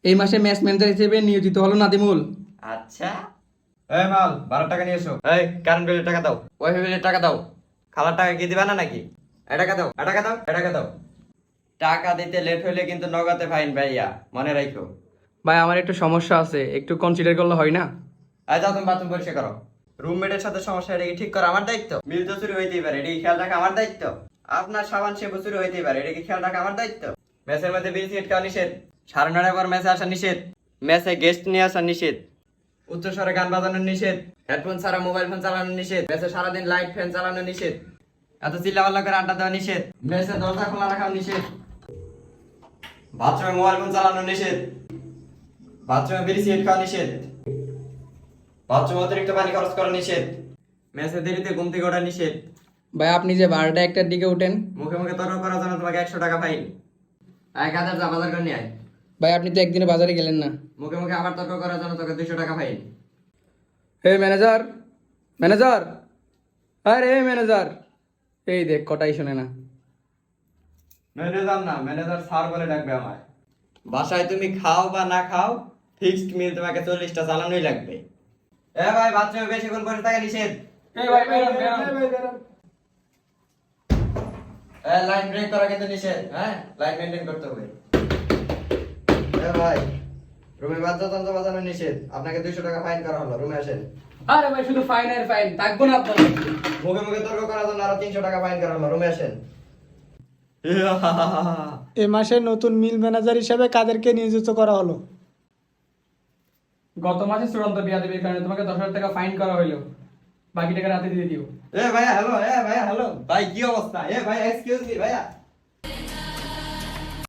এই মাসে match manager হিসেবে নিয়োজিত হলো নাদিমুল। আচ্ছা, এই মাল 12 টাকা নিয়ে এসো। এই কারেন্ট বিলের টাকা দাও, ওয়াইফাই বিলের টাকা দাও। খালার টাকা কি দিবা না নাকি? এ টাকা দাও, এ টাকা দাও, এ টাকা দাও। টাকা দিতে লেট হইলে কিন্তু নগদে ফাইন ভাইয়া, মনে রাখো। ভাই আমার একটু সমস্যা আছে, একটু কনসিডার করলে হয় না? আজ যাও তুমি বাথরুম পরিষ্কার করো। রুমমেটের সাথে সমস্যা, এটা কি ঠিক করা আমার দায়িত্ব? মিল তো চুরি হইতেই পারে, এটা কি খেয়াল রাখা আমার দায়িত্ব? আপনার সাবান শ্যাম্পু চুরি হইতেই পারে, এটা কি খেয়াল রাখা আমার দায়িত্ব? ম্যাচের মধ্যে বিল সিট খাওয়া নিষেধ, 9:30 পর ম্যাচে আসা নিষেধ, ম্যাচে গেস্ট নিয়ে আসা নিষেধ, উচ্চ স্বরে গান বাজানো নিষেধ, হেডফোন ছাড়া মোবাইল ফোন চালানো নিষেধ, ম্যাচে সারাদিন লাইট ফ্যান চালানো নিষেধ, এত চিল্লাপাল্লা করে আড্ডা দেওয়া নিষেধ, ম্যাচে দরজা খোলা রাখা নিষেধ, বাথরুমে মোবাইল ফোন চালানো নিষেধ, বাথরুমে বিড়ি সিগারেট খাওয়া নিষেধ, বাথরুমে অতিরিক্ত পানি খরচ করা নিষেধ, ম্যাচে দেরিতে ঘুম থেকে ওঠা নিষেধ। ভাই আপনি যে 12টা 1টার দিকে উঠেন, মুখে মুখে তর্ক করার জন্য তোমাকে 100 টাকা ফাইন। 1000 যা বাজার করে নিয়ে আয়। ভাই আপনি তো একদিনে বাজারে গেলেন না। মুখে মুখে আবার তর্ক করার জন্য তোকে 200 টাকা ফাইন। হে ম্যানেজার, ম্যানেজার, আরে ম্যানেজার, এই দেখ কটাই শোনে না। ম্যানেজার না, ম্যানেজার স্যার বলে ডাকবে আমায়। বাসায় তুমি খাও বা না খাও, ফিক্সড মিল তোমাকে 40টা চালানোই লাগবে। এ ভাই, বাথরুমে বেশিক্ষণ বসে থাকা নিষেধ। এই ভাই বেরোন। লাইন ব্রেক করা কিন্তু নিষেধ, হ্যাঁ লাইন মেইনটেইন করতে হবে। এ ভাই, রুমে বাদ্যযন্ত্র বাজানো নিষেধ, আপনাকে 200 টাকা ফাইন করা হলো। রুমে আসেন। আরে ভাই শুধু ফাইন আর ফাইন, থাকবো না আপনার। মুখে মুখে তর্ক করার জন্য আরো 300 টাকা ফাইন করা হলো। রুমে আসেন। এ মাসে নতুন মিল ম্যানেজার হিসেবে কাদেরকে নিয়োজিত করা হলো? গত মাসে চূড়ান্ত বিয়াদবির কারণে তোমাকে 10,000 টাকা ফাইন করা হইলো, বাকি টাকা রাতে দিয়ে দিও। এ ভাইয়া হ্যালো, এ ভাইয়া হ্যালো, ভাই কি অবস্থা? এ ভাই এক্সকিউজ মি ভাইয়া।